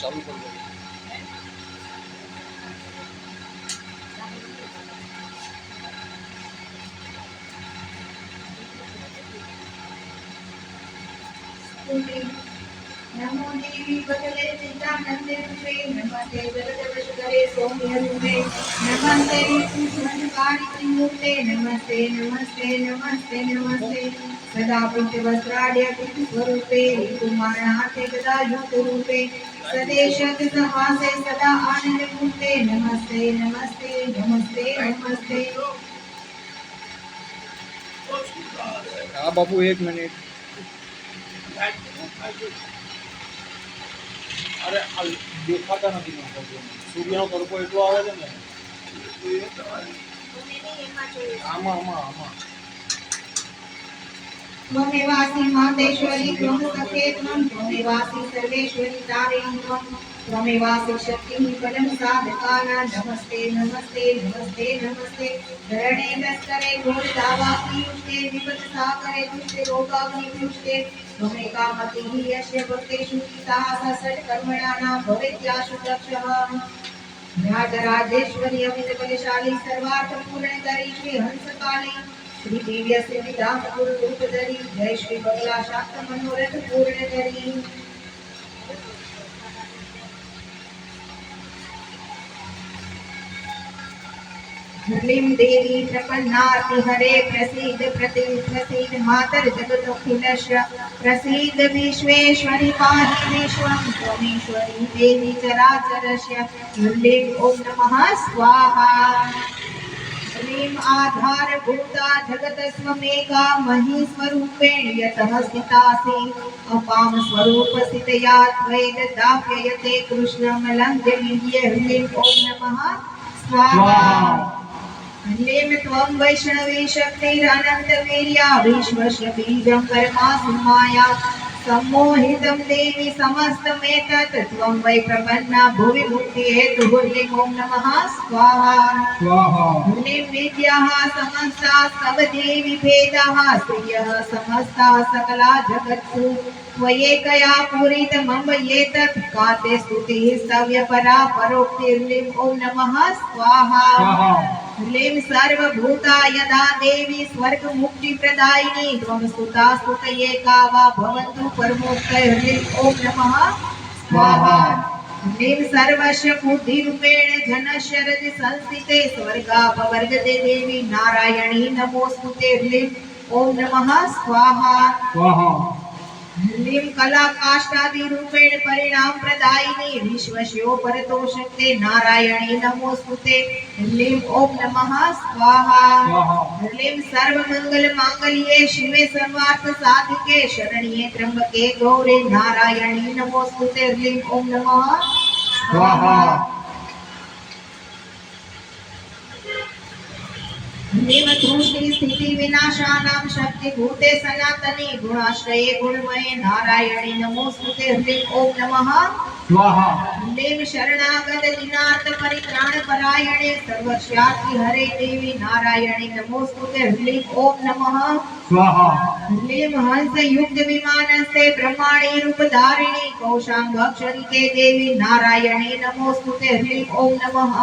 चालू कर दो। नमो देवी बदले चित्तानंदे रूपे नमस्ते जगत करे सौम्य रूपे नमस्ते सुषमकारी मूर्ते नमस्ते नमस्ते नमस्ते नमस्ते सदा पुष्ट वस्त्राढ्य स्वरूपे कुमारनाथे गदा युक्त रूपे सदेशक सहासे सदा आनंद मूर्ते नमस्ते नमस्ते नमस्ते नमस्ते। हाँ बापू एक मिनट। अरे देखाता नहीं सूर्यનો તડકો એટલો આવે છે ને આમાં આમાં આમાં त्वमेवासि मातेश्वरी त्वं सखेत्वं त्वमेवासि सर्वेश्वरी तारिणी त्वमेवासि शक्तिः परं साधकानां नमस्ते नमस्ते नमस्ते नमस्ते धरणे तस्करे घोरदावापीयुष्टे विपत्सागरे दुष्टे रोगाग्निपीयुष्टे त्वमेकामतिः यस्य भक्तेषु गीताः स षट्कर्मणानां भवेत्याशु दक्षः राजराजेश्वरी अमितबलशाली सर्वार्थपूर्णकरी श्री हंसकाली श्री दिव्य सिद्धांत गुरु रूपधरी जय श्री बगला शाक्त मनोरथ पूर्ण करी। ह्रीं देवी प्रपन्नाति हरे प्रसीद प्रसीद मातर जगदखिलस्य प्रसीद विश्वेश्वरी पाहि विश्वं त्वमेश्वरी देवी चराचरस्य ह्रीं ॐ नमः स्वाहा। ह्रीं आधारभूता जगतस्वमेका महीस्वरूपेण यतः स्थितासि अपां स्वरूपस्थितया त्वयैर्दाप्ययते कृष्णमलङ्घ्य ह्रीं ॐ नमः स्वाहा। ह्रीं त्वं वैष्णवी शक्तिरनन्तवीर्या विश्वस्य बीजं परमासु माया सम्मोहितं देवी समस्तमेतत् त्वं वै प्रपन्ना भुवि मुक्तिहेतुः ह्रीं ॐ नमः स्वाहा। ह्रीं विद्याः समस्ताः सबदेवी भेदाः स्त्रियः समस्ताः सकला जगत्सु त्वयैकया पूरितमम्बयेतत् काते स्तुतिः स्तव्यपरा परोक्ति ह्रीं ॐ नमः स्वाहा। ह्रीं सर्वभूता यदा देवी स्वर्गमुक्तिप्रदायिनी त्वं स्तुता स्तुतयेका वा भवन्तु परमोक्तये ह्रीं ॐ नमः स्वाहा। ह्रीं सर्वस्य बुद्धिरूपेण जनस्य हृदि संस्थिते स्वर्गापवर्गते देवी नारायणी नमोस्तुते ह्रीं ॐ नमः स्वाहा। ह्रीं कला काष्ठादि रूपेण परिणाम प्रदायिनी विश्वस्योपरतो शक्ते नारायणी नमोस्तुते ह्रीं ॐ नमः स्वाहा। ह्रीं सर्वमंगल मांगल्ये शिवे सर्वार्थ साधिके शरण्ये त्र्यंबके गौरे नारायणी नमोस्तुते ह्रीं ॐ नमः स्वाहा। ह्रीं सृष्टि स्थिति विनाशानां शक्तिभूते सनातनी गुणाश्रये गुणमये नारायणी नमोस्तुते ह्रीं ॐ नमः स्वाहा। ह्रीं शरणागत दीनार्थ परित्राण परायणे सर्वस्यार्ति हरे देवी नारायणी नमोस्तुते ह्रीं ॐ नमः स्वाहा। ह्रीं हंस युक्त विमानस्ते ब्रह्माणी रूपधारिणी कौशाम्बक्षरिके देवी नारायणी नमोस्तुते ह्रीं ॐ नमः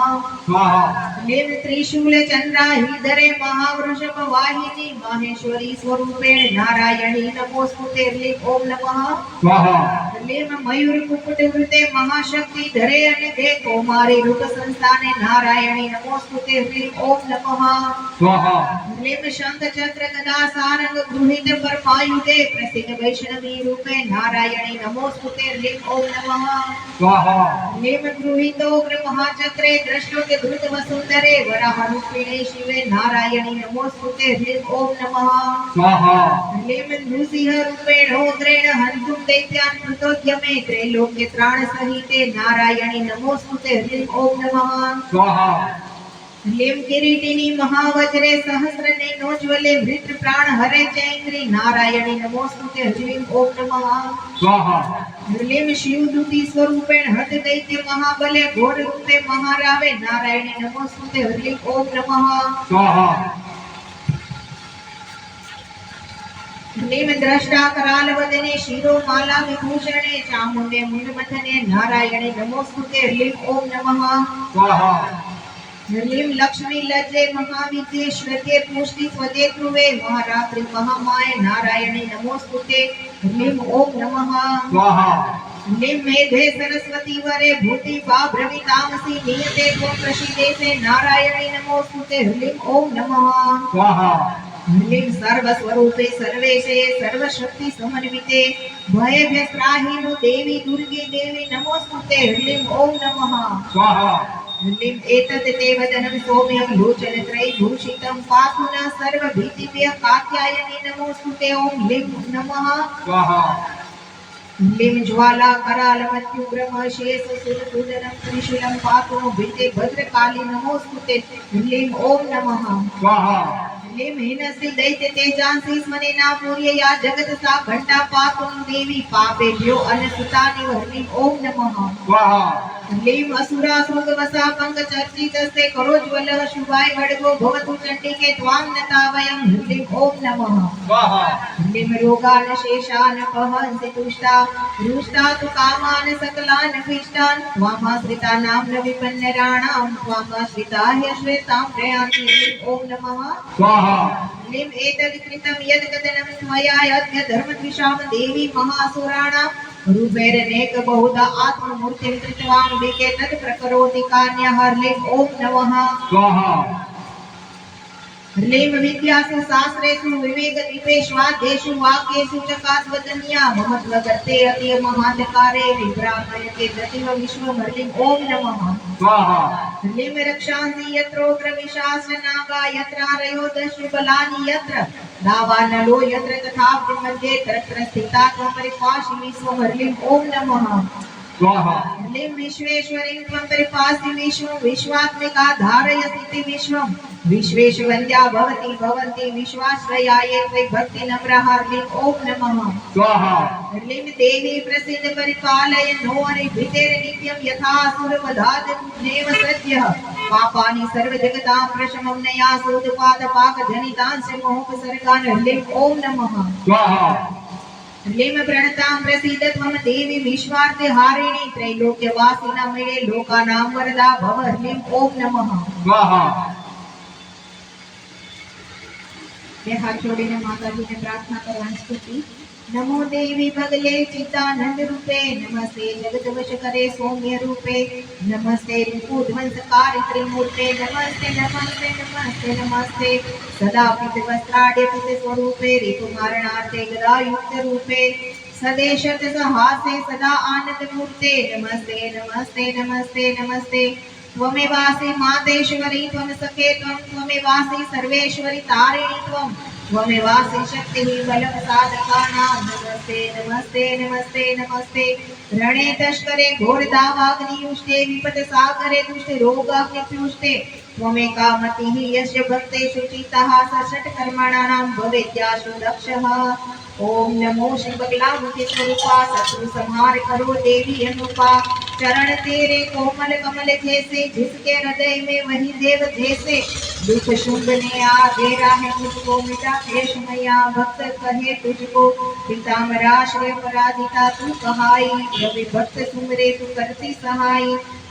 स्वाहा। ह्रीं त्रिशूल चन्द्राहिधरे महावृषभ वाहिनी माहेश्वरी स्वरूपेण नारायणी नमोस्तुते ह्रीं ॐ नमः स्वाहा। ह्रीं मयूर कुक्कुट वृते महाशक्ति धरे अनिधे कौमारी रूप संस्थाने नारायणी नमोस्तुते ह्रीं ॐ नमः स्वाहा। ह्रीं शंख चक्र गदा सारंग गृहीत परमायुधे प्रसिद्ध वैष्णवी रूपे नारायणी नमोस्तुते ह्रीं ॐ नमः स्वाहा। ह्रीं गृहीतोग्र महाचक्रे दृष्टोग्य धृत वसुंधरे वराह रूपिणे शिवे नारायणी नमोस्तुते ह्रीं ॐ नमः स्वाहा। ह्रीं नृसिंह रूपेण उग्रेण हन्तुं दैत्यान् कृतोद्यमे त्रैलोक्य त्राण सहिते नारायणी नमोस्तुते ह्रीं ॐ नमः स्वाहा। ह्रीं किरीटिनी महावज्रे सहस्रनयनोज्ज्वले मृत प्राण हरे चैन्द्री नारायणी नमोस्तुते ह्रीं ॐ नमः स्वाहा। ह्रीं शिवदूती स्वरूपेण हत दैत्य महाबले घोर रूपे महारावे नारायणी नमोस्तुते ह्रीं ॐ नमः स्वाहा। ह्लीं द्रष्टा कराल वदने शिरो माला विभूषणे चामुंडे मुंडमथने नारायणे नमोस्तुते ह्लीं ओम नमः स्वाहा ह्लीं लक्ष्मी लज्जे महाविद्येश्वर्ये पुष्टि स्वदे ध्रुवे महारात्रि महामाये नारायणे नमोस्तुते ह्लीं ओम नमः स्वाहा ह्लीं मेधे सरस्वती वरे भूति भाभ्रमितामसि नियते त्वं प्रसीदेसे नारायणे नमोस्तुते ह्लीं ओम नमः स्वाहा ह्लीं सर्वस्वरूपे सर्वेशे सर्वशक्ति समन्विते भयभ्यस्त्राहिनो देवी दुर्गे देवी नमोस्तुते ह्लीं ओम नमः स्वाहा ह्लीं एतत् ते वदनं सौम्यं लोचनत्रयभूषितं पातु न सर्वभीतिभ्यः कात्यायनी नमोस्तुते ओम ह्लीं नमः स्वाहा ह्लीं ज्वाला करालमत्युग्रम शेष सुरसुदनं त्रिशूलं पातु भीते भद्रकाली नमोस्तुते ह्लीं ओम नमः स्वाहा ह्लीं हीनस्य दैत्य तेजांसि स्मरेणा पूर्यया जगत सा घंटा पातुं देवी पापेभ्यो अनसुतानि ह्लीं ओम नमः स्वाहा ह्लीं असुरासुर वसा पंकचर्चितस्ते करोज्वलः शुभाय खड्गो भवतु चण्डिके त्वां नता वयं ह्लीं ओम नमः स्वाहा ह्लीं रोगान् शेषान् पहन्ति तुष्टा रुष्टा तु कामान् सकलान् भीष्टान् त्वामाश्रितानां न विपन्नराणां त्वामाश्रिता ह्यश्वेतां प्रयान्ति ह्लीं ओम नमः स्वाहा ह्लीं एतद् कृतं यद् कथनं त्वया यद्य धर्मद्विषां देवी महासुराणां रूपेरनेक बहुधा आत्ममूर्तिं कृतवान् विके तत् प्रकरोति कान्यः ह्लीं ओम नमः स्वाहा ह्लीं विद्यासु शास्त्रेषु विवेकदीपेष्वाद्येषु वाक्येषु च कात्वदन्या ममत्वगर्ते अति महान्धकारे विभ्रामयते गतिव विश्वं ह्लीं ओम नमः स्वाहा ह्लीं रक्षांसि यत्रोग्रविशास्य नागा यत्रारयो दशबलानि यत्र दावानलो यत्र तथा मध्ये तत्र स्थिता त्वं परिपाहि विश्वं ह्लीं ओम नमः स्वाहा ह्लीं विश्वेश्वरीं त्वं परिपासि विश्वं विश्वात्मिका धारयसीति विश्वं विश्वेशवन्द्या भवति भवन्ति विश्वाश्रयाये त्वयि भक्तिनम्रः ह्लीं ओम नमः स्वाहा ह्लीं देवी प्रसीद परिपालय नो नित्यं यथा असुरवधादनेव सद्यः पापानि सर्वजगतां प्रशमं नया सोदपादपाकजनितांश्च मोहोपसर्गान् ह्लीं ओम नमः स्वाहा ह्लीं प्रणतां प्रसीद त्वं देवी विश्वार्थिहारिणी त्रैलोक्यवासिना मिळे लोकानां वरदा भव ह्लीं ओम नमः स्वाहा બે હાથ જોડીને માતાજીને પ્રાર્થના કરવાની સ્તુતિ નમો દેવી ભગલે ચિતાનંદ રૂપે નમસ્તે જગદવશ કરે સૌમ્ય રૂપે નમસ્તે રૂપોધ્વંસકારી ત્રિમૂર્તે નમસ્તે નમસ્તે નમસ્તે નમસ્તે સદા પિત વસ્ત્રાડે પિત સ્વરૂપે ઋતુમારણાર્થે ગદાયુક્ત રૂપે સદેશત સહાસે સદા આનંદ મૂર્તે નમસ્તે નમસ્તે નમસ્તે નમસ્તે त्वमेवासि मातेश्वरी त्वं सखे त्वं त्वमेवासि सर्वेश्वरी तारिणी त्वं त्वमेवासि शक्तिः बलं साधकानां नमस्ते नमस्ते नमस्ते नमस्ते रणे तस्करे घोरदावाग्नियुष्टे विपदसागरे दुष्टे रोगाग्निप्युष्टे त्वमेका मतिः यस्य भक्तेषु चित्तः स षट्कर्मणानां भवेद्याशु दक्षः ओम नमो श्री बगलामुखी स्वरूपा शत्रु संहार करो देवी अनुपा चरण तेरे कोमल कमल जैसे जिसके हृदय में वही देव जैसे दुख शुंभ ने घेरा है मुझको मिटा क्लेश मैया भक्त कहे तुझको पीताम्बराश्रय पराजिता तू कहाई रवि भक्त सुमरे तू करती सहाय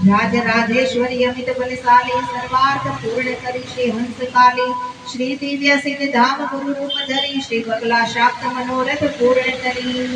राज राजेश्वरी अमित बलशाली सर्वार्थ पूर्ण करी श्री हंस काली श्री दिव्य सिद्ध धाम गुरु रूप धरी श्री बगला शाक्त मनोरथ पूर्ण करी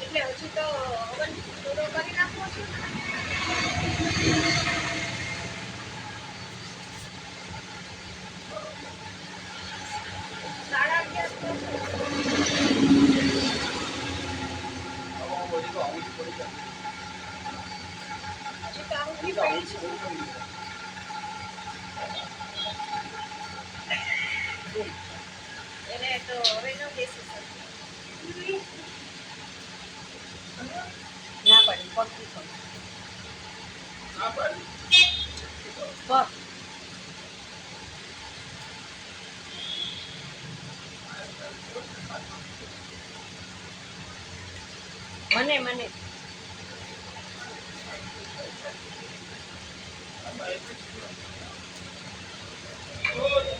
એટલે હજુ તો હવન પૂરો કરી નાખવો છે. સાડા 11 તો બધી તો આવું જ પડી જાય. હજી તો આવું બધી તો આવું જ પડી જાય. એને તો હવે ન બેસી શકે. ના પડી પડતી તો ના પાડી. પર મને Oh,